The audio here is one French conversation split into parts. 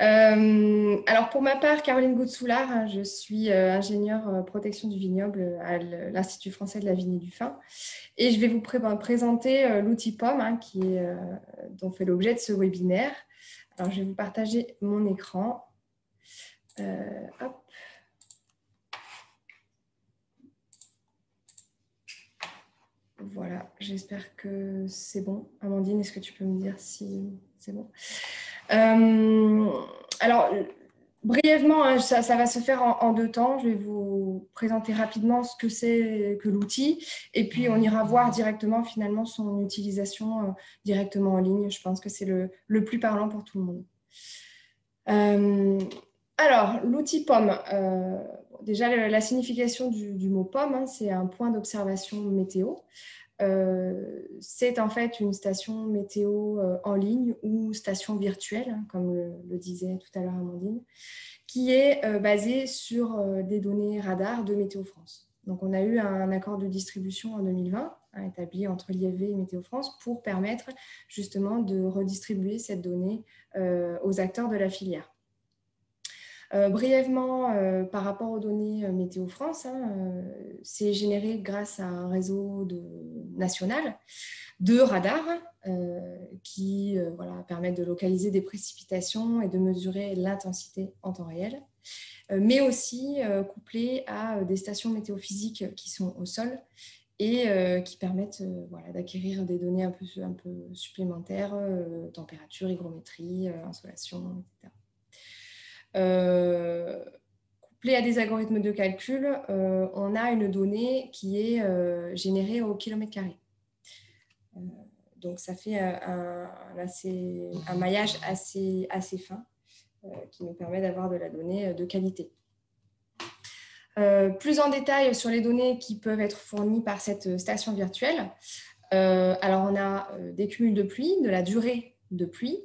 Alors, pour ma part, Caroline Goutsoulard, hein, je suis ingénieure protection du vignoble à l'Institut français de la vigne et du vin. Et je vais vous présenter l'outil POM, hein, dont fait l'objet de ce webinaire. Alors, je vais vous partager mon écran. Hop. Voilà, j'espère que c'est bon. Amandine, est-ce que tu peux me dire si c'est bon? Alors, brièvement, hein, ça va se faire en deux temps. Je vais vous présenter rapidement ce que c'est que l'outil et puis on ira voir directement finalement son utilisation directement en ligne. Je pense que c'est le plus parlant pour tout le monde. Alors, l'outil POM, déjà la signification du mot POM, hein, c'est un point d'observation météo. C'est en fait une station météo en ligne ou station virtuelle, hein, comme le disait tout à l'heure Amandine, qui est basée sur des données radar de Météo France. Donc, on a eu un accord de distribution en 2020, hein, établi entre l'IFV et Météo France, pour permettre justement de redistribuer cette donnée aux acteurs de la filière. Brièvement, par rapport aux données Météo France, hein, c'est généré grâce à un réseau national de radars qui permettent de localiser des précipitations et de mesurer l'intensité en temps réel, mais aussi couplé à des stations météophysiques qui sont au sol et qui permettent d'acquérir des données un peu supplémentaires, température, hygrométrie, insolation, etc. Couplé à des algorithmes de calcul, on a une donnée qui est générée au kilomètre carré. Donc, ça fait un maillage assez fin qui nous permet d'avoir de la donnée de qualité. Plus en détail sur les données qui peuvent être fournies par cette station virtuelle. Alors, on a des cumuls de pluie, de la durée de pluie,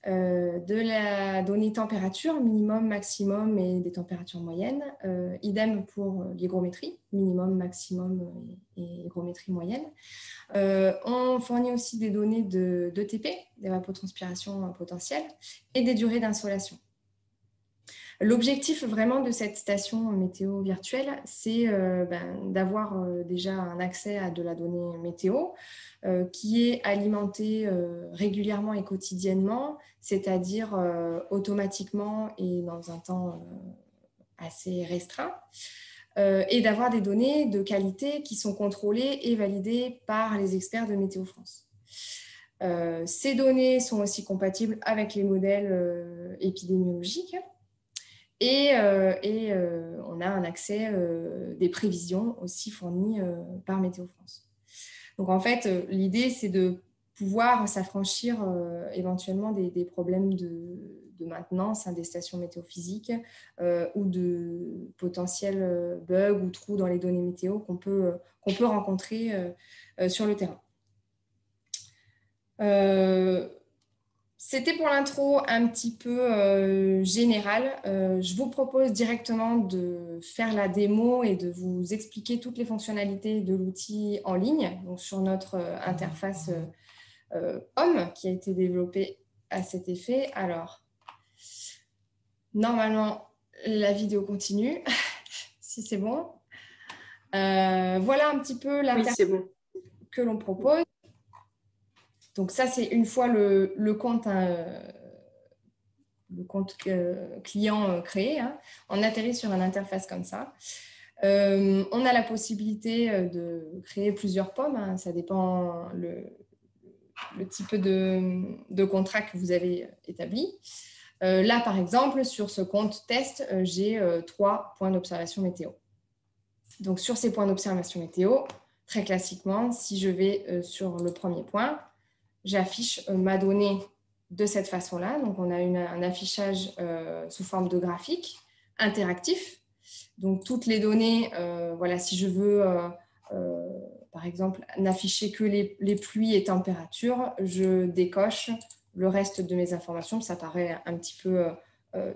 de la donnée température, minimum, maximum et des températures moyennes. Idem pour l'hygrométrie, minimum, maximum et hygrométrie moyenne. On fournit aussi des données d'ETP, d'évapotranspiration potentielle, et des durées d'insolation. L'objectif vraiment de cette station météo virtuelle, c'est d'avoir déjà un accès à de la donnée météo qui est alimentée régulièrement et quotidiennement, c'est-à-dire automatiquement et dans un temps assez restreint, et d'avoir des données de qualité qui sont contrôlées et validées par les experts de Météo France. Ces données sont aussi compatibles avec les modèles épidémiologiques. Et on a un accès des prévisions aussi fournies par Météo France. Donc, en fait, l'idée, c'est de pouvoir s'affranchir éventuellement des problèmes de maintenance des stations météophysiques ou de potentiels bugs ou trous dans les données météo qu'on peut rencontrer sur le terrain. C'était pour l'intro un petit peu général. Je vous propose directement de faire la démo et de vous expliquer toutes les fonctionnalités de l'outil en ligne, donc sur notre interface POM qui a été développée à cet effet. Alors, normalement, la vidéo continue, si c'est bon. Voilà un petit peu l'interface que l'on propose. Donc ça, c'est une fois le compte client créé, hein. On atterrit sur une interface comme ça. On a la possibilité de créer plusieurs POM, hein. Ça dépend le type de contrat que vous avez établi. Là, par exemple, sur ce compte test, j'ai 3 points d'observation météo. Donc, sur ces points d'observation météo, très classiquement, si je vais sur le premier point, j'affiche ma donnée de cette façon-là. Donc, on a un affichage sous forme de graphique interactif. Donc, toutes les données, si je veux, par exemple, n'afficher que les pluies et températures, je décoche le reste de mes informations. Ça paraît un petit peu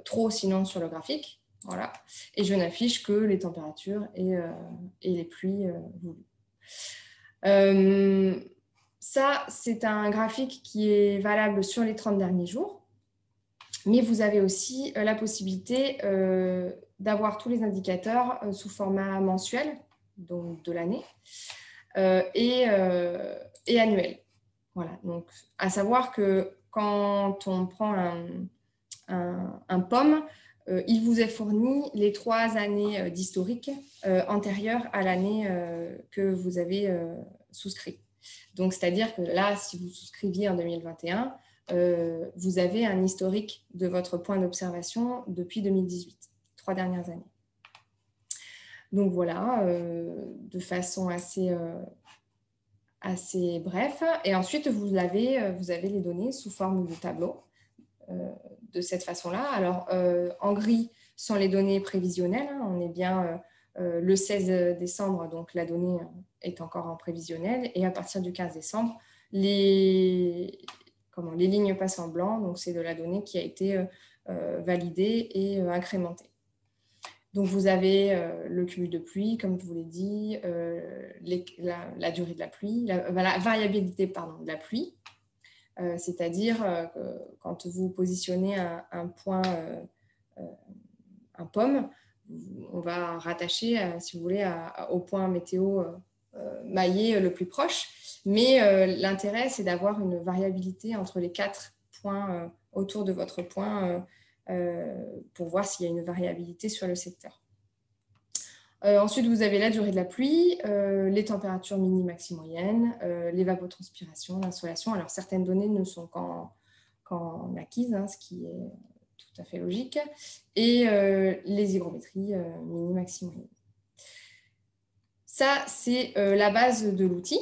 trop sinon sur le graphique. Voilà. Et je n'affiche que les températures et les pluies voulues. Ça, c'est un graphique qui est valable sur les 30 derniers jours. Mais vous avez aussi la possibilité d'avoir tous les indicateurs sous format mensuel, donc de l'année, et annuel. Voilà, donc à savoir que quand on prend un POM, il vous est fourni les 3 années d'historique antérieures à l'année que vous avez souscrit. Donc, c'est-à-dire que là, si vous souscriviez en 2021, vous avez un historique de votre point d'observation depuis 2018, 3 dernières années. Donc voilà, de façon assez bref. Et ensuite, vous avez les données sous forme de tableau de cette façon-là. Alors, en gris sont les données prévisionnelles. Hein. On est bien le 16 décembre, donc la donnée est encore en prévisionnel. Et à partir du 15 décembre, les lignes passent en blanc. Donc, c'est de la donnée qui a été validée et incrémentée. Donc, vous avez le cumul de pluie, comme je vous l'ai dit, la durée de la pluie, la variabilité de la pluie, c'est-à-dire que quand vous positionnez un point, un POM, on va rattacher, si vous voulez, au point météo maillé le plus proche. Mais l'intérêt, c'est d'avoir une variabilité entre les 4 points autour de votre point pour voir s'il y a une variabilité sur le secteur. Ensuite, vous avez la durée de la pluie, les températures mini, maxi, moyennes, l'évapotranspiration, l'insolation. Alors, certaines données ne sont qu'en acquises, hein, ce qui est tout à fait logique, et les hygrométries mini, maxi, moyennes. Ça, c'est la base de l'outil.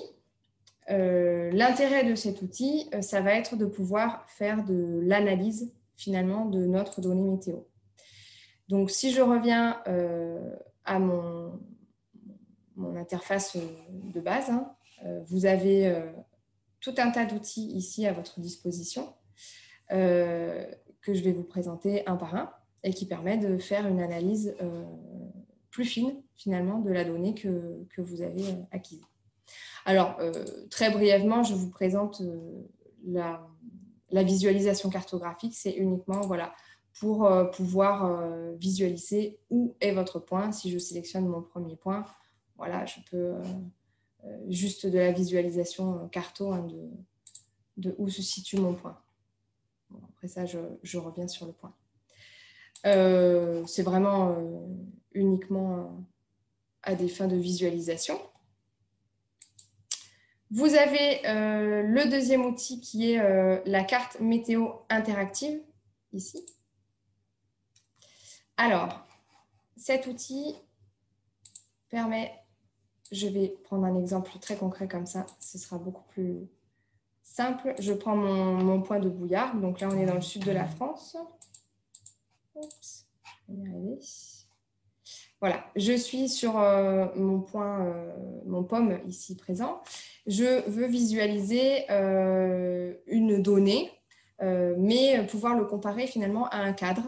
L'intérêt de cet outil, ça va être de pouvoir faire de l'analyse, finalement, de notre donnée météo. Donc, si je reviens à mon interface de base, hein, vous avez tout un tas d'outils ici à votre disposition que je vais vous présenter un par un et qui permet de faire une analyse plus fine, finalement, de la donnée que vous avez acquise. Alors, très brièvement, je vous présente la visualisation cartographique. C'est uniquement, voilà, pour pouvoir visualiser où est votre point. Si je sélectionne mon premier point, voilà, je peux juste de la visualisation carto hein, de où se situe mon point. Bon, après ça, je reviens sur le point. C'est vraiment uniquement à des fins de visualisation. Vous avez le deuxième outil qui est la carte météo interactive, ici. Alors, cet outil permet, je vais prendre un exemple très concret comme ça, ce sera beaucoup plus simple. Je prends mon point de Bouillard, donc là on est dans le sud de la France. Oups, je vais y arriver. Voilà, je suis sur mon point, mon POM ici présent. Je veux visualiser une donnée, mais pouvoir le comparer finalement à un cadre.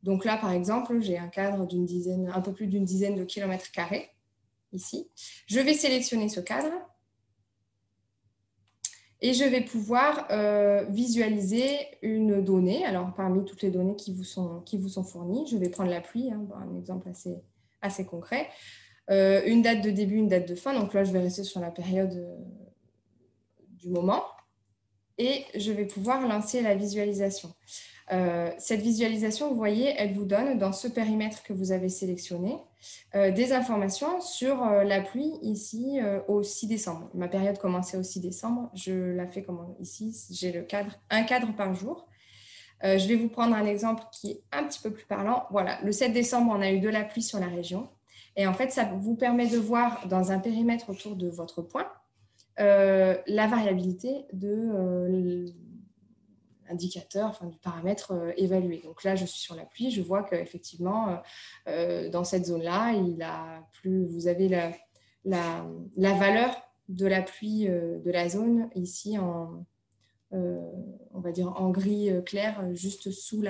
Donc là, par exemple, j'ai un cadre d'une dizaine, un peu plus d'une dizaine de kilomètres carrés, ici. Je vais sélectionner ce cadre et je vais pouvoir visualiser une donnée. Alors, parmi toutes les données qui vous sont fournies, je vais prendre la pluie, hein, un exemple assez concret. Une date de début, une date de fin. Donc là, je vais rester sur la période du moment. Et je vais pouvoir lancer la visualisation. Cette visualisation, vous voyez, elle vous donne dans ce périmètre que vous avez sélectionné des informations sur la pluie ici au 6 décembre. Ma période commençait au 6 décembre. Je la fais comme ici. J'ai le cadre, un cadre par jour. Je vais vous prendre un exemple qui est un petit peu plus parlant. Voilà, le 7 décembre, on a eu de la pluie sur la région. Et en fait, ça vous permet de voir dans un périmètre autour de votre point la variabilité de l'indicateur, enfin, du paramètre évalué. Donc là, je suis sur la pluie, je vois qu'effectivement, dans cette zone-là, vous avez la valeur de la pluie de la zone ici on va dire en gris clair, juste sous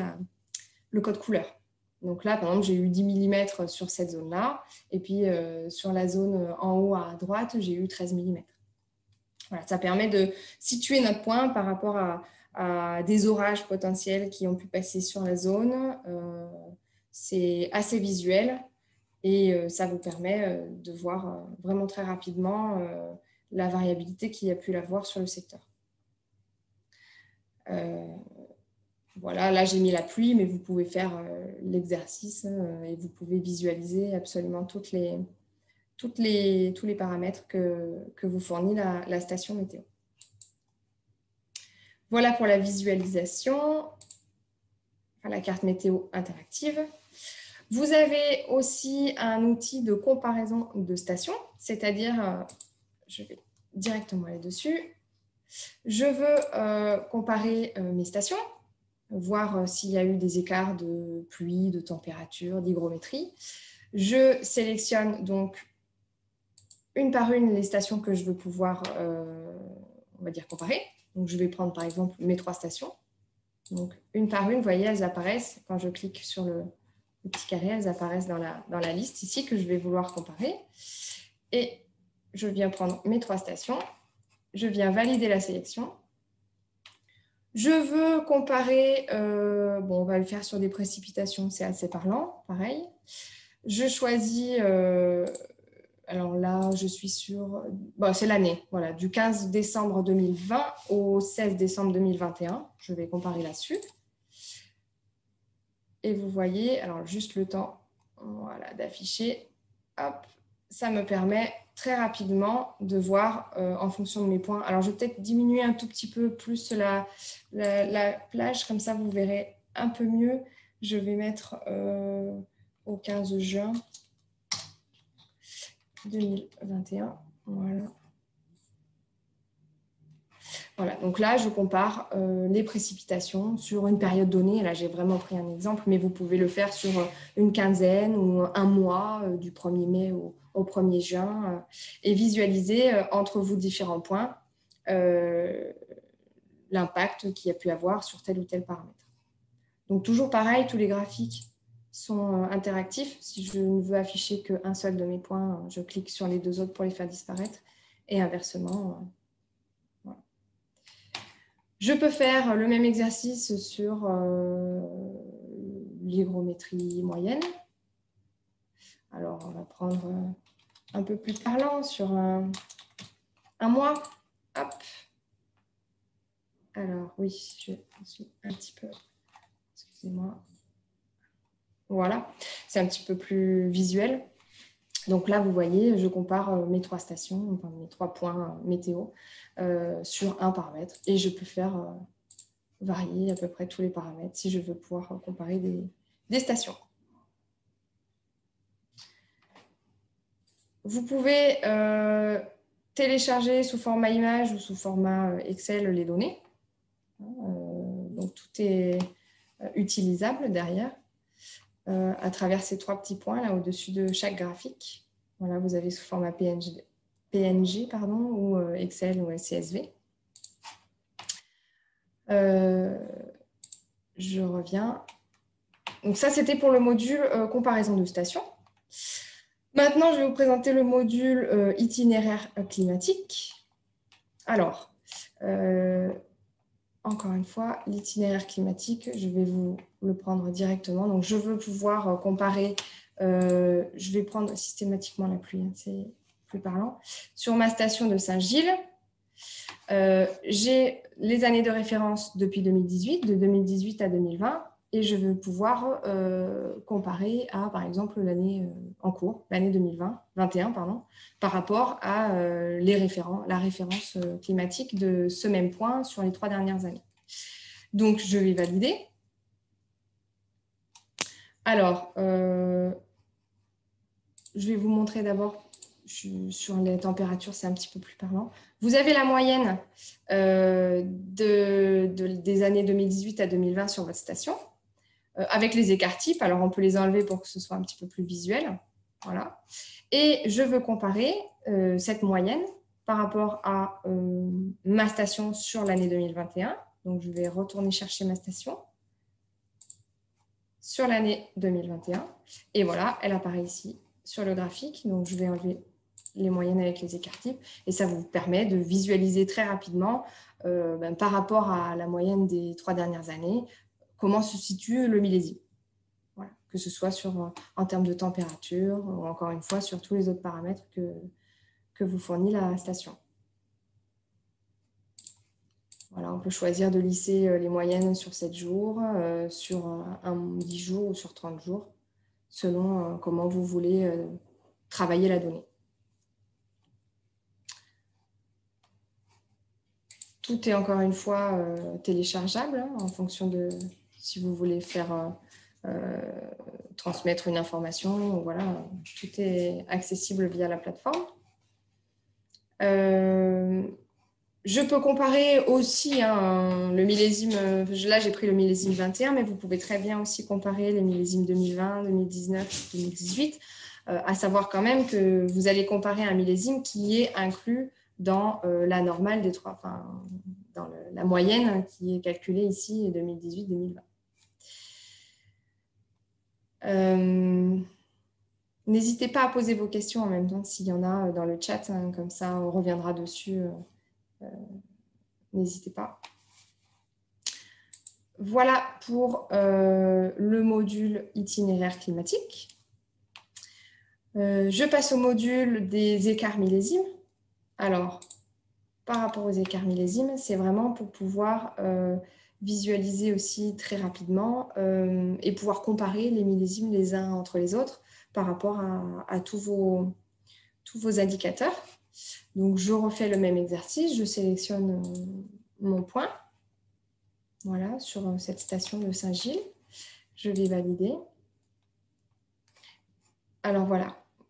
le code couleur. Donc là, par exemple, j'ai eu 10 mm sur cette zone-là, et puis sur la zone en haut à droite, j'ai eu 13 mm. Voilà, ça permet de situer notre point par rapport à des orages potentiels qui ont pu passer sur la zone. C'est assez visuel et ça vous permet de voir vraiment très rapidement la variabilité qu'il y a pu avoir sur le secteur. Voilà, là j'ai mis la pluie, mais vous pouvez faire l'exercice et vous pouvez visualiser absolument tous les paramètres que vous fournit la station météo. Voilà pour la visualisation, la carte météo interactive. Vous avez aussi un outil de comparaison de stations, c'est-à-dire, je vais directement aller dessus. Je veux comparer mes stations, voir s'il y a eu des écarts de pluie, de température, d'hygrométrie. Je sélectionne donc une par une les stations que je veux pouvoir, on va dire, comparer. Donc, je vais prendre par exemple mes 3 stations. Donc, une par une, vous voyez, elles apparaissent. Quand je clique sur le petit carré, elles apparaissent dans la liste ici que je vais vouloir comparer. Et je viens prendre mes 3 stations. Je viens valider la sélection. Je veux comparer, bon, on va le faire sur des précipitations, c'est assez parlant, pareil. Je choisis, alors là, je suis sur, bon, c'est l'année, voilà, du 15 décembre 2020 au 16 décembre 2021. Je vais comparer là-dessus. Et vous voyez, alors juste le temps, voilà, d'afficher, hop, ça me permet très rapidement de voir en fonction de mes points. Alors, je vais peut-être diminuer un tout petit peu plus la plage, comme ça, vous verrez un peu mieux. Je vais mettre au 15 juin 2021. Voilà. Voilà, donc là, je compare les précipitations sur une période donnée. Là, j'ai vraiment pris un exemple, mais vous pouvez le faire sur une quinzaine ou un mois, du 1er mai au 1er juin, et visualiser entre vos différents points l'impact qu'il y a pu avoir sur tel ou tel paramètre. Donc, toujours pareil, tous les graphiques sont interactifs. Si je ne veux afficher qu'un seul de mes points, je clique sur les 2 autres pour les faire disparaître, et inversement. Je peux faire le même exercice sur l'hygrométrie moyenne. Alors, on va prendre un peu plus parlant sur un mois. Hop. Alors, oui, je suis un petit peu... Excusez-moi. Voilà, c'est un petit peu plus visuel. Donc là, vous voyez, je compare mes 3 stations, enfin mes 3 points météo sur un paramètre. Et je peux faire varier à peu près tous les paramètres si je veux pouvoir comparer des stations. Vous pouvez télécharger sous format image ou sous format Excel les données. Donc, tout est utilisable derrière à travers ces 3 petits points là au-dessus de chaque graphique. Voilà, vous avez sous format PNG pardon, ou Excel ou CSV. Je reviens. Donc, ça, c'était pour le module comparaison de stations. Maintenant, je vais vous présenter le module itinéraire climatique. Alors, encore une fois, l'itinéraire climatique, je vais vous le prendre directement. Donc, je veux pouvoir comparer, je vais prendre systématiquement la pluie, hein, c'est plus parlant. Sur ma station de Saint-Gilles, j'ai les années de référence depuis 2018, de 2018 à 2020. Et je veux pouvoir comparer à, par exemple, l'année en cours, l'année 2021, pardon, par rapport à la référence climatique de ce même point sur les 3 dernières années. Donc, je vais valider. Alors, je vais vous montrer d'abord sur les températures, c'est un petit peu plus parlant. Vous avez la moyenne des années 2018 à 2020 sur votre station. Avec les écarts types, alors on peut les enlever pour que ce soit un petit peu plus visuel. Voilà. Et je veux comparer cette moyenne par rapport à ma station sur l'année 2021. Donc, je vais retourner chercher ma station sur l'année 2021. Et voilà, elle apparaît ici sur le graphique. Donc, je vais enlever les moyennes avec les écarts types. Et ça vous permet de visualiser très rapidement, par rapport à la moyenne des 3 dernières années, comment se situe le millésime. Voilà. Que ce soit en termes de température ou encore une fois sur tous les autres paramètres que vous fournit la station. Voilà, on peut choisir de lisser les moyennes sur 7 jours, sur 10 jours ou sur 30 jours, selon comment vous voulez travailler la donnée. Tout est encore une fois téléchargeable hein, en fonction de si vous voulez faire transmettre une information. Voilà, tout est accessible via la plateforme. Je peux comparer aussi hein, le millésime, là j'ai pris le millésime 21, mais vous pouvez très bien aussi comparer les millésimes 2020, 2019, 2018, à savoir quand même que vous allez comparer un millésime qui est inclus dans la normale des trois, enfin, dans la moyenne qui est calculée ici 2018-2020. N'hésitez pas à poser vos questions en même temps s'il y en a dans le chat, hein, comme ça on reviendra dessus. N'hésitez pas. Voilà pour le module itinéraire climatique. Je passe au module des écarts millésimes. Alors, par rapport aux écarts millésimes, c'est vraiment pour pouvoir visualiser aussi très rapidement et pouvoir comparer les millésimes les uns entre les autres par rapport à tous vos indicateurs. Donc, je refais le même exercice, je sélectionne mon point. Voilà, sur cette station de Saint-Gilles. Je vais valider. Alors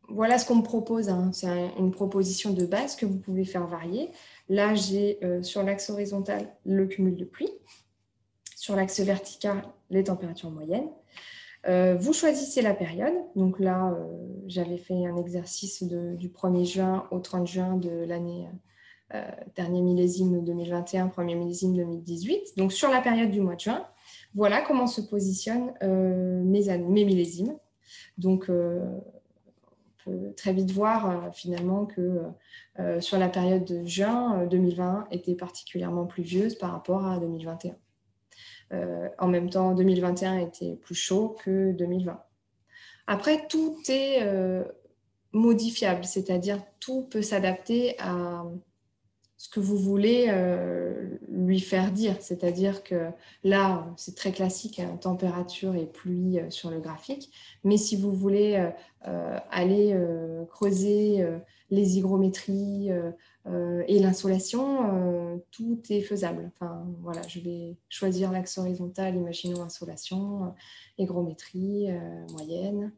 voilà ce qu'on me propose. Hein. C'est une proposition de base que vous pouvez faire varier. Là, j'ai sur l'axe horizontal le cumul de pluie. Sur l'axe vertical, les températures moyennes. Vous choisissez la période. Donc là, j'avais fait un exercice du 1er juin au 30 juin de l'année dernier millésime 2021, premier millésime 2018. Donc sur la période du mois de juin, voilà comment se positionnent mes millésimes. Donc on peut très vite voir finalement que sur la période de juin, 2020 était particulièrement pluvieuse par rapport à 2021. En même temps, 2021 était plus chaud que 2020. Après, tout est modifiable, c'est-à-dire tout peut s'adapter à ce que vous voulez lui faire dire. C'est-à-dire que là, c'est très classique, hein, température et pluie sur le graphique. Mais si vous voulez aller creuser les hygrométries et l'insolation, tout est faisable. Enfin, voilà, je vais choisir l'axe horizontal, imaginons insolation, hygrométrie, moyenne.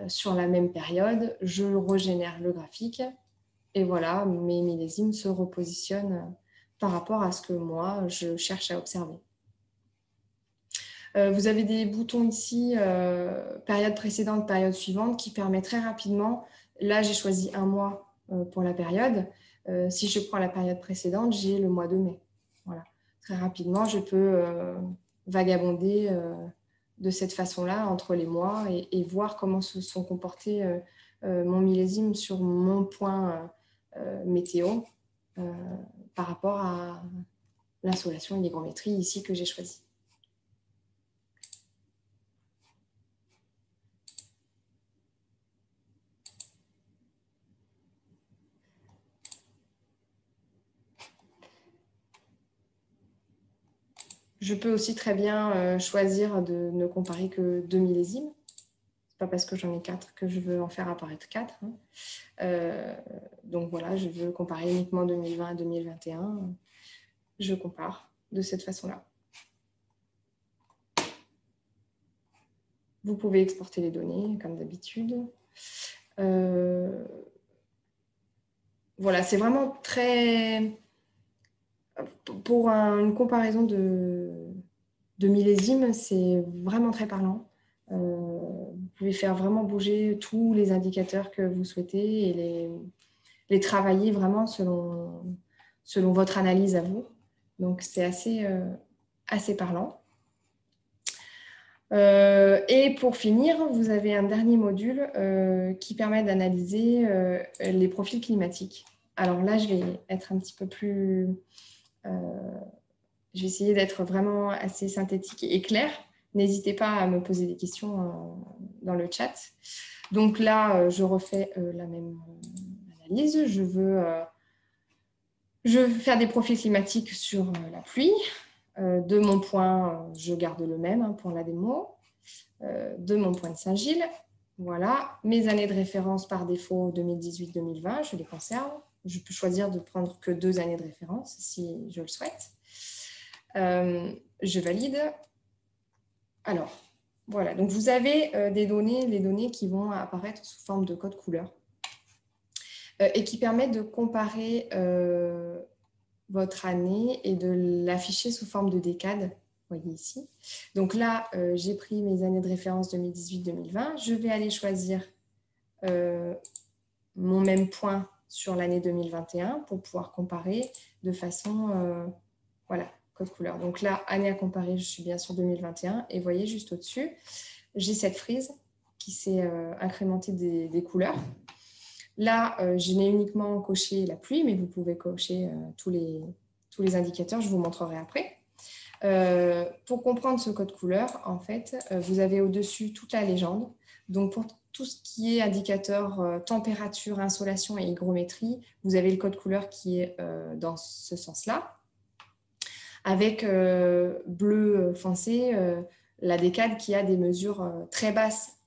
Sur la même période, je régénère le graphique. Et voilà, mes millésimes se repositionnent par rapport à ce que moi, je cherche à observer. Vous avez des boutons ici, période précédente, période suivante, qui permettent très rapidement, là j'ai choisi un mois pour la période, si je prends la période précédente, j'ai le mois de mai. Voilà. Très rapidement, je peux vagabonder de cette façon-là entre les mois et voir comment se sont comportés mon millésime sur mon point météo par rapport à l'insolation et l'hygrométrie ici que j'ai choisi. Je peux aussi très bien choisir de ne comparer que 2 millésimes. Ce n'est pas parce que j'en ai 4 que je veux en faire apparaître 4. Hein. Donc voilà, je veux comparer uniquement 2020 à 2021. Je compare de cette façon-là. Vous pouvez exporter les données, comme d'habitude. Voilà, c'est vraiment très... Pour une comparaison de millésimes, c'est vraiment très parlant. Vous pouvez faire vraiment bouger tous les indicateurs que vous souhaitez et les travailler vraiment selon votre analyse à vous. Donc, c'est assez parlant. Et pour finir, vous avez un dernier module qui permet d'analyser les profils climatiques. Alors là, je vais être un petit peu plus... je vais essayer d'être vraiment assez synthétique et claire. N'hésitez pas à me poser des questions dans le chat. Donc là, je refais la même analyse. Je veux faire des profils climatiques sur la pluie. De mon point, je garde le même pour la démo. De mon point de Saint-Gilles. Voilà, mes années de référence par défaut 2018-2020, je les conserve. Je peux choisir de prendre que 2 années de référence si je le souhaite. Je valide. Alors, voilà, donc vous avez les données qui vont apparaître sous forme de code couleur et qui permettent de comparer votre année et de l'afficher sous forme de décade. Vous voyez ici. Donc là, j'ai pris mes années de référence 2018-2020. Je vais aller choisir mon même point sur l'année 2021 pour pouvoir comparer de façon, voilà, code couleur. Donc là, année à comparer, je suis bien sur 2021. Et vous voyez, juste au-dessus, j'ai cette frise qui s'est incrémentée des couleurs. Là, je n'ai uniquement coché la pluie, mais vous pouvez cocher tous les indicateurs, je vous montrerai après. Pour comprendre ce code couleur, en fait, vous avez au-dessus toute la légende. Donc, pour tout ce qui est indicateur température, insolation et hygrométrie, vous avez le code couleur qui est dans ce sens-là. Avec bleu foncé, la décade qui a des mesures très basses,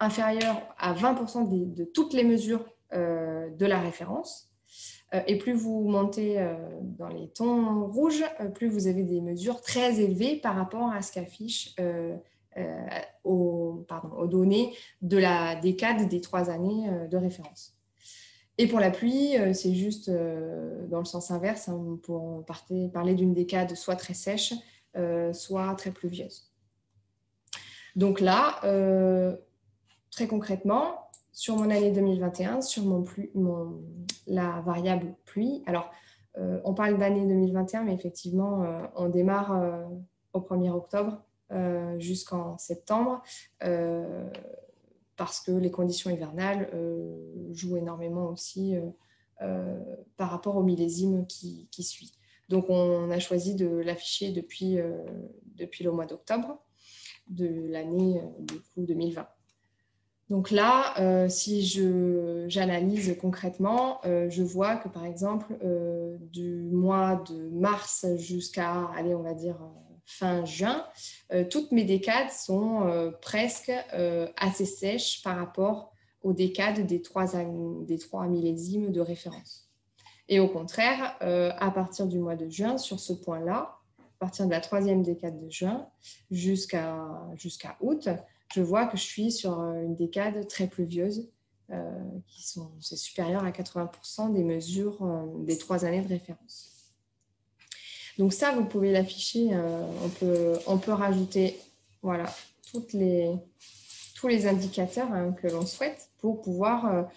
inférieures à 20% de toutes les mesures de la référence. Et plus vous montez dans les tons rouges, plus vous avez des mesures très élevées par rapport à ce qu'affiche aux données de la décade des 3 années de référence. Et pour la pluie, c'est juste dans le sens inverse, pour parler d'une décade soit très sèche, soit très pluvieuse. Donc là, très concrètement, sur mon année 2021, sur la variable pluie. Alors, on parle d'année 2021, mais effectivement, on démarre au 1er octobre jusqu'en septembre parce que les conditions hivernales jouent énormément aussi par rapport au millésime qui suit. Donc, on a choisi de l'afficher depuis le mois d'octobre de l'année 2020. Donc là, si j'analyse concrètement, je vois que par exemple, du mois de mars jusqu'à, allez, on va dire fin juin, toutes mes décades sont presque assez sèches par rapport aux décades des 3 millésimes de référence. Et au contraire, à partir du mois de juin, sur ce point-là, à partir de la 3e décade de juin jusqu'à août, je vois que je suis sur une décade très pluvieuse, c'est supérieur à 80% des mesures des 3 années de référence. Donc ça, vous pouvez l'afficher, on peut rajouter voilà, tous les indicateurs que l'on souhaite pour pouvoir,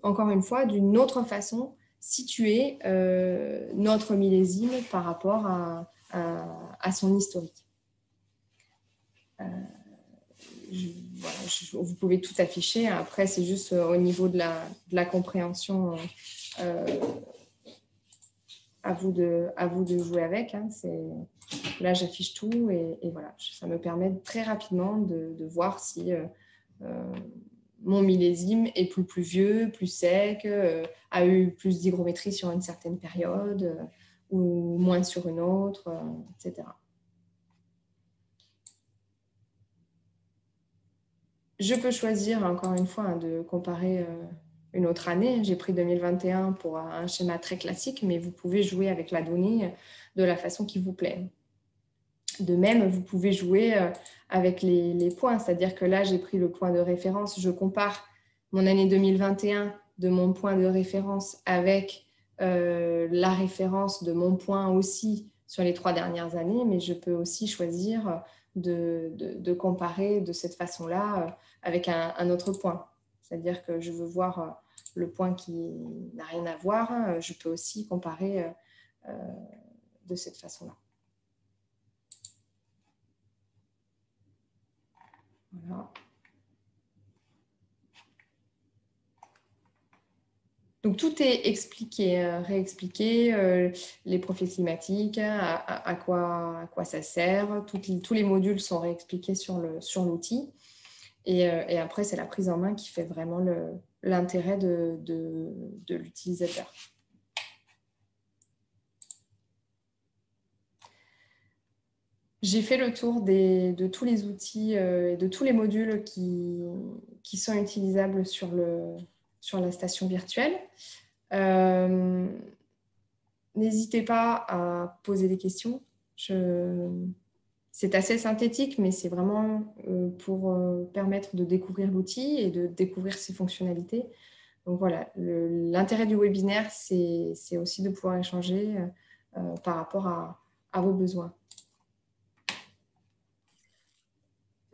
encore une fois, d'une autre façon, situer notre millésime par rapport à son historique. Vous pouvez tout afficher. Après, c'est juste au niveau de la compréhension, à vous de jouer avec. Là, j'affiche tout et voilà. Ça me permet très rapidement de voir si mon millésime est plus pluvieux, plus sec, a eu plus d'hygrométrie sur une certaine période ou moins sur une autre, etc. Je peux choisir, encore une fois, de comparer une autre année. J'ai pris 2021 pour un schéma très classique, mais vous pouvez jouer avec la donnée de la façon qui vous plaît. De même, vous pouvez jouer avec les points, c'est-à-dire que là, j'ai pris le point de référence, je compare mon année 2021 de mon point de référence avec la référence de mon point aussi sur les 3 dernières années, mais je peux aussi choisir de comparer de cette façon-là avec un autre point. C'est-à-dire que je veux voir le point qui n'a rien à voir, je peux aussi comparer de cette façon-là. Voilà. Donc, tout est expliqué, réexpliqué, les profils climatiques, à quoi ça sert. Tous les modules sont réexpliqués sur l'outil. Et après, c'est la prise en main qui fait vraiment l'intérêt de l'utilisateur. J'ai fait le tour de tous les outils et de tous les modules qui sont utilisables sur la station virtuelle. N'hésitez pas à poser des questions. C'est assez synthétique, mais c'est vraiment pour permettre de découvrir l'outil et de découvrir ses fonctionnalités. Donc voilà, l'intérêt du webinaire, c'est aussi de pouvoir échanger par rapport à vos besoins.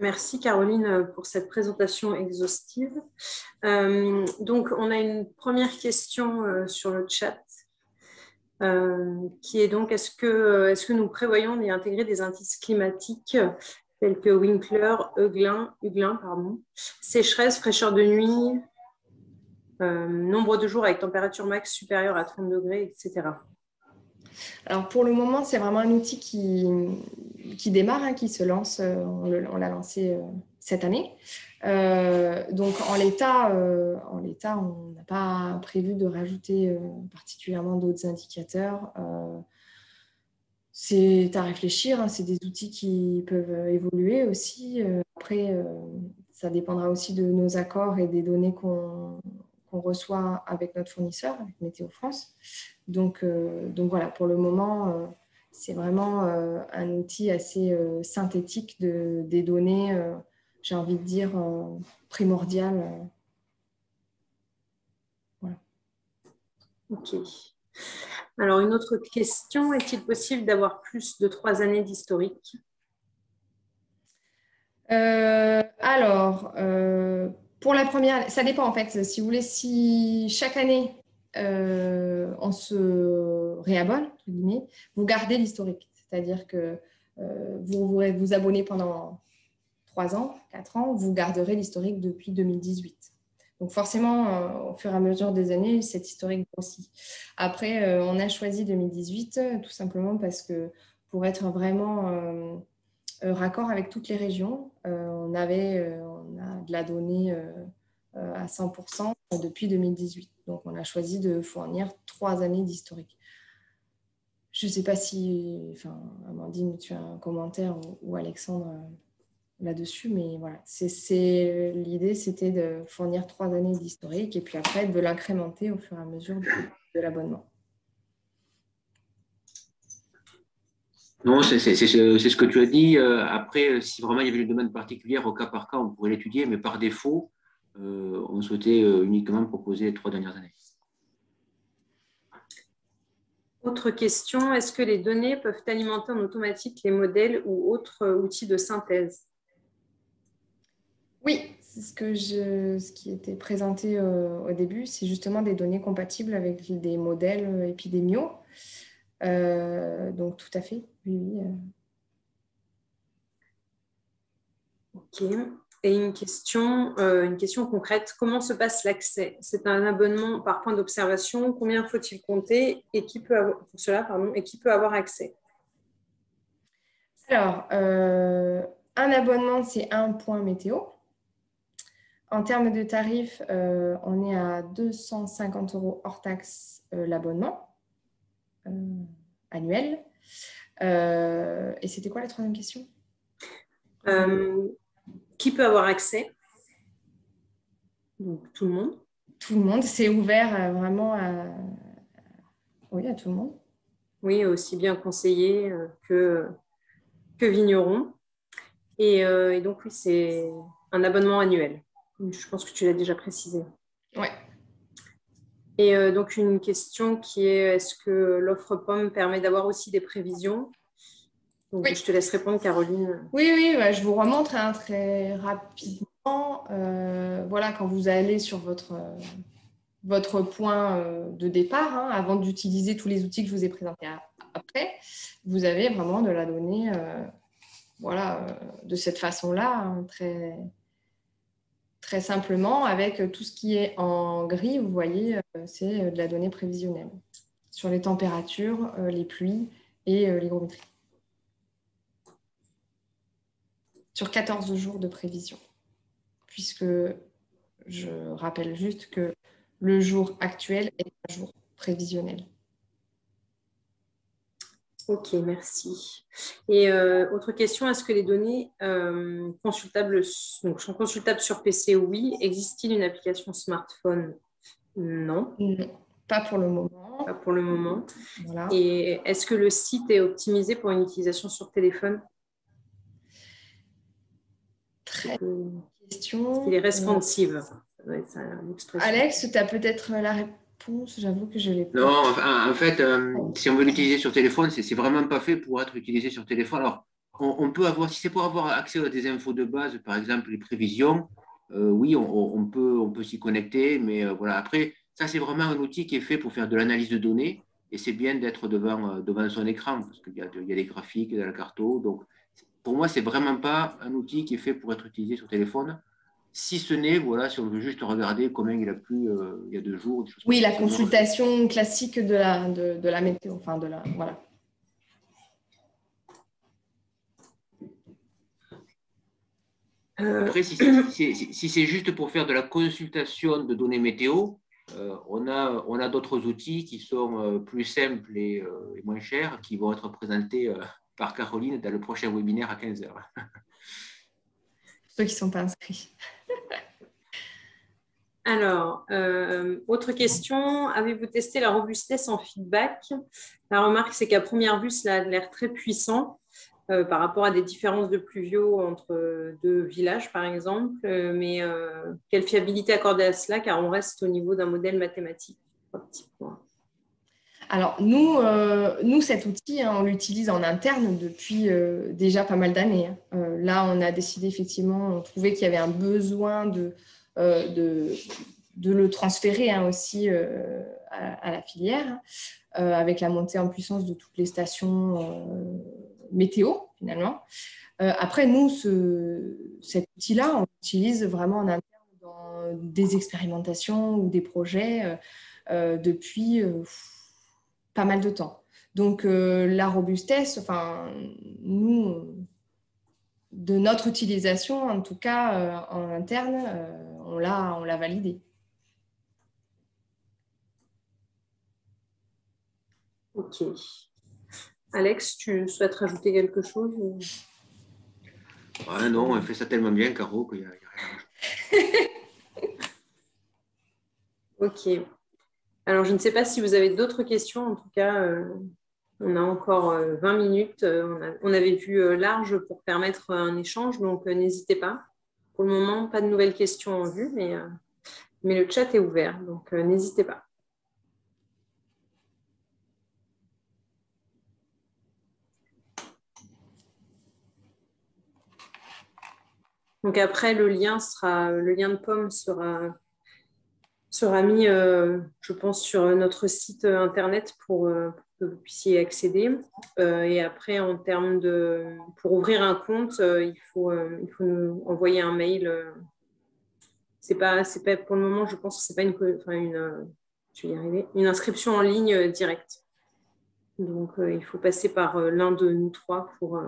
Merci Caroline pour cette présentation exhaustive. Donc, on a une première question sur le chat qui est donc est-ce que nous prévoyons d'y intégrer des indices climatiques tels que Winkler, Huglin, pardon, sécheresse, fraîcheur de nuit, nombre de jours avec température max supérieure à 30 degrés, etc. Alors pour le moment, c'est vraiment un outil qui démarre, qui se lance. On l'a lancé cette année. Donc en l'état, on n'a pas prévu de rajouter particulièrement d'autres indicateurs. C'est à réfléchir, c'est des outils qui peuvent évoluer aussi. Après, ça dépendra aussi de nos accords et des données qu'on reçoit avec notre fournisseur, avec Météo France. Donc voilà, pour le moment, c'est vraiment un outil assez synthétique des données, j'ai envie de dire, primordiales. Voilà. Ok. Alors, une autre question, est-il possible d'avoir plus de 3 années d'historique? Alors, pour la première, ça dépend en fait. Si vous voulez, si chaque année, on se réabonne, entre guillemets, vous gardez l'historique. C'est-à-dire que vous abonnez pendant 3 ans, 4 ans, vous garderez l'historique depuis 2018. Donc forcément, au fur et à mesure des années, cet historique grossit. Après, on a choisi 2018 tout simplement parce que pour être vraiment raccord avec toutes les régions, on a de la donnée à 100% depuis 2018. Donc on a choisi de fournir 3 années d'historique. Je ne sais pas si, Amandine, tu as un commentaire ou Alexandre là-dessus, mais voilà, l'idée, c'était de fournir 3 années d'historique et puis après de l'incrémenter au fur et à mesure de l'abonnement. Non, c'est ce que tu as dit. Après, si vraiment il y avait une demande particulière au cas par cas, on pourrait l'étudier, mais par défaut, on souhaitait uniquement proposer les 3 dernières années. Autre question, est-ce que les données peuvent alimenter en automatique les modèles ou autres outils de synthèse? Oui, c'est ce qui était présenté au début, c'est justement des données compatibles avec des modèles épidémiaux. Donc tout à fait, oui. Ok. Et une question concrète, comment se passe l'accès? C'est un abonnement par point d'observation, combien faut-il compter et qui peut avoir accès? Alors, un abonnement, c'est un point météo. En termes de tarifs, on est à 250 € hors taxe l'abonnement annuel. Et c'était quoi la troisième question? Qui peut avoir accès? Donc, tout le monde. Tout le monde, c'est ouvert vraiment à tout le monde. Oui, aussi bien conseillers que vignerons. Et donc, oui, c'est un abonnement annuel. Je pense que tu l'as déjà précisé. Ouais. Et donc, une question qui est, est-ce que l'offre POM permet d'avoir aussi des prévisions? Donc, Oui. je te laisse répondre, Caroline. Oui, je vous remontre très rapidement. Voilà, quand vous allez sur votre point de départ, avant d'utiliser tous les outils que je vous ai présentés après, vous avez vraiment de la donnée voilà, de cette façon-là, hein, très simplement, avec tout ce qui est en gris, vous voyez, c'est de la donnée prévisionnelle sur les températures, les pluies et l'hygrométrie. Sur 14 jours de prévision, puisque je rappelle juste que le jour actuel est un jour prévisionnel. Ok, merci. Et autre question, est-ce que les données consultables, donc, sont consultables sur PC? Oui. Existe-t-il une application smartphone? Non. Non, pas pour le moment. Pas pour le moment. Voilà. Et est-ce que le site est optimisé pour une utilisation sur téléphone? Très bonne question. Il est responsive. Ça doit être ça, l'expression. Alex, tu as peut-être la réponse. J'avoue que je l'ai pas. Non, en fait, si on veut l'utiliser sur téléphone, c'est vraiment pas fait pour être utilisé sur téléphone. Alors, on peut avoir, si c'est pour avoir accès à des infos de base, par exemple les prévisions, oui, on peut s'y connecter, mais voilà. Après, ça, c'est vraiment un outil qui est fait pour faire de l'analyse de données, et c'est bien d'être devant son écran, parce qu'il y a des graphiques, il y a la carto. Donc, pour moi, c'est vraiment pas un outil qui est fait pour être utilisé sur téléphone. Si ce n'est, voilà, si on veut juste regarder combien il a plu il y a 2 jours. Des choses Oui, comme la ça. consultation classique de la météo. Enfin, voilà. Après, si c'est juste pour faire de la consultation de données météo, on a d'autres outils qui sont plus simples et moins chers, qui vont être présentés par Caroline dans le prochain webinaire à 15 heures. Ceux qui ne sont pas inscrits. Alors, autre question, avez-vous testé la robustesse en feedback? La remarque, c'est qu'à première vue, cela a l'air très puissant par rapport à des différences de pluvio entre deux villages, par exemple. Mais quelle fiabilité accorder à cela, car on reste au niveau d'un modèle mathématique? Trois petits points. Alors, nous, cet outil, hein, on l'utilise en interne depuis déjà pas mal d'années. Là, on a décidé effectivement, on trouvait qu'il y avait un besoin de le transférer hein, aussi à la filière, avec la montée en puissance de toutes les stations météo, finalement. Après, nous, cet outil-là, on l'utilise vraiment en interne dans des expérimentations ou des projets depuis pas mal de temps. Donc, la robustesse, enfin, nous, de notre utilisation, en tout cas en interne, on l'a validé. Ok. Alex, tu souhaites rajouter quelque chose? Ouais, non, on fait ça tellement bien, Caro, qu'il n'y a rien à rajouter. Ok. Alors, je ne sais pas si vous avez d'autres questions. En tout cas, on a encore 20 minutes. On avait vu large pour permettre un échange, donc n'hésitez pas. Pour le moment, pas de nouvelles questions en vue, mais le chat est ouvert, donc n'hésitez pas. Donc après, le lien de pomme sera mis, je pense, sur notre site internet pour que vous puissiez accéder. Et après, pour ouvrir un compte, il faut nous envoyer un mail. C'est pas pour le moment, je pense que c'est pas je vais y arriver, une inscription en ligne directe. Donc, il faut passer par l'un de nous trois pour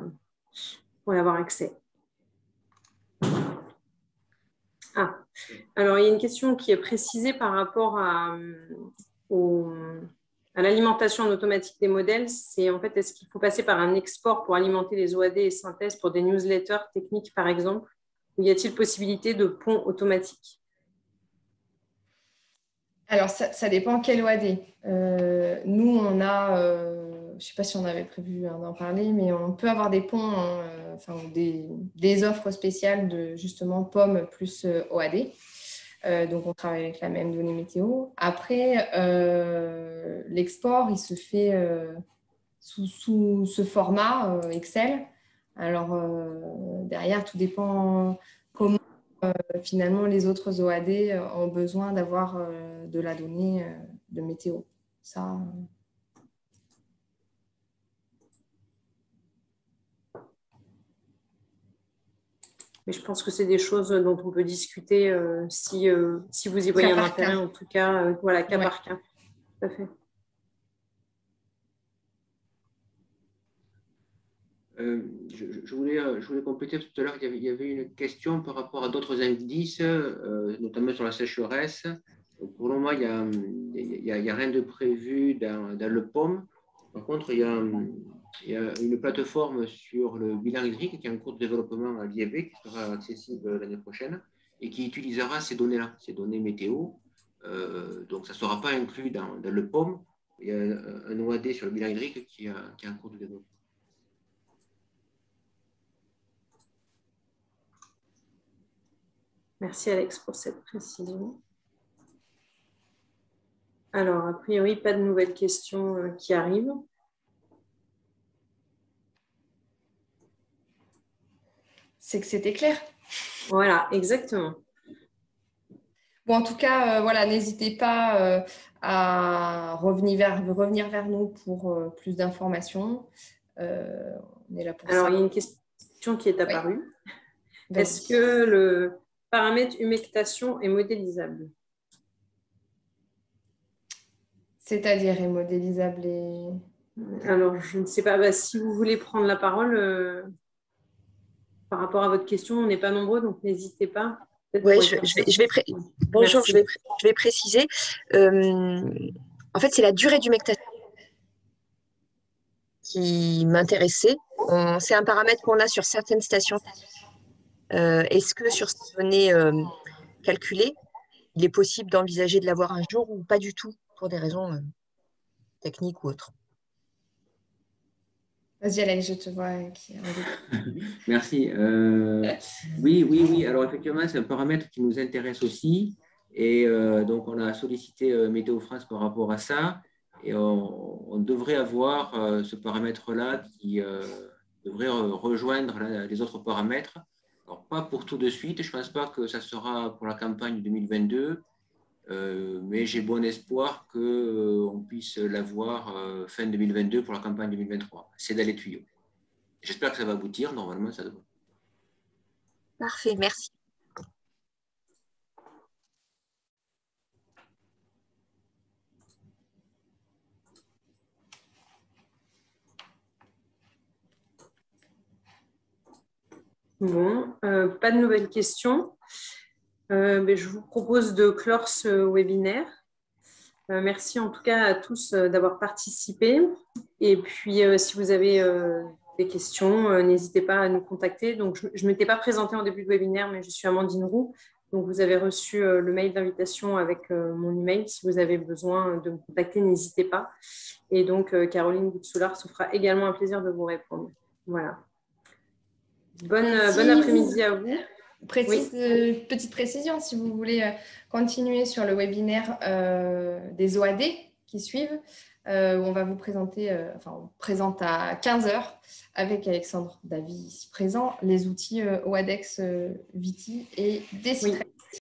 y avoir accès. Ah, alors il y a une question qui est précisée par rapport à l'alimentation en automatique des modèles. C'est en fait, est-ce qu'il faut passer par un export pour alimenter les OAD et synthèses pour des newsletters techniques, par exemple, ou y a-t-il possibilité de pont automatique? Alors, ça dépend quel OAD. Nous, on a, je ne sais pas si on avait prévu d'en parler, mais on peut avoir des ponts, enfin, des offres spéciales de justement pommes plus OAD. Donc, on travaille avec la même donnée météo. Après, l'export, il se fait sous ce format Excel. Alors, derrière, tout dépend comment finalement les autres OAD ont besoin d'avoir de la donnée de météo. Ça. Mais je pense que c'est des choses dont on peut discuter si vous y voyez un intérêt, en tout cas, voilà, cas par cas. Tout à fait. Je voulais compléter tout à l'heure, il y avait une question par rapport à d'autres indices, notamment sur la sécheresse. Pour le moment, il y a rien de prévu dans le POM. Par contre, il y a une plateforme sur le bilan hydrique qui est en cours de développement à l'IEB, qui sera accessible l'année prochaine et qui utilisera ces données-là, ces données météo. Donc, ça ne sera pas inclus dans le POM. Il y a un OAD sur le bilan hydrique qui est en cours de développement. Merci Alex pour cette précision. Alors, a priori, pas de nouvelles questions qui arrivent. C'est que c'était clair. Voilà, exactement. Bon, en tout cas, voilà, n'hésitez pas à revenir vers nous pour plus d'informations. On est là pour Alors, ça. il y a une question qui est apparue. Oui. Est-ce que le paramètre humectation est modélisable? C'est-à-dire est modélisable et... Alors, je ne sais pas. Bah, si vous voulez prendre la parole par rapport à votre question, on n'est pas nombreux, donc n'hésitez pas. Oui, bonjour, je vais préciser. En fait, c'est la durée d'humectation qui m'intéressait. C'est un paramètre qu'on a sur certaines stations. Est-ce que sur ces données calculées, il est possible d'envisager de l'avoir un jour ou pas du tout pour des raisons techniques ou autres? Vas-y, Alex, je te vois. Merci. Oui. Alors, effectivement, c'est un paramètre qui nous intéresse aussi. Et donc, on a sollicité Météo France par rapport à ça. Et on devrait avoir ce paramètre-là qui devrait rejoindre les autres paramètres. Alors, pas pour tout de suite. Je ne pense pas que ça sera pour la campagne 2022. Mais j'ai bon espoir qu'on puisse l'avoir fin 2022 pour la campagne 2023. C'est dans les tuyaux. J'espère que ça va aboutir. Normalement, ça devrait. Parfait, merci. Bon, pas de nouvelles questions. Mais je vous propose de clore ce webinaire. Merci en tout cas à tous d'avoir participé. Et puis, si vous avez des questions, n'hésitez pas à nous contacter. Donc, je ne m'étais pas présentée en début de webinaire, mais je suis Amandine Roux. Donc, vous avez reçu le mail d'invitation avec mon email. Si vous avez besoin de me contacter, n'hésitez pas. Et donc, Caroline Boutsoulard se fera également un plaisir de vous répondre. Voilà. Bon après-midi à vous. Petite précision, si vous voulez continuer sur le webinaire des OAD qui suivent, où on va vous présenter, on présente à 15h avec Alexandre Davy ici présent, les outils OADEX, Viti et Decitrace. Oui.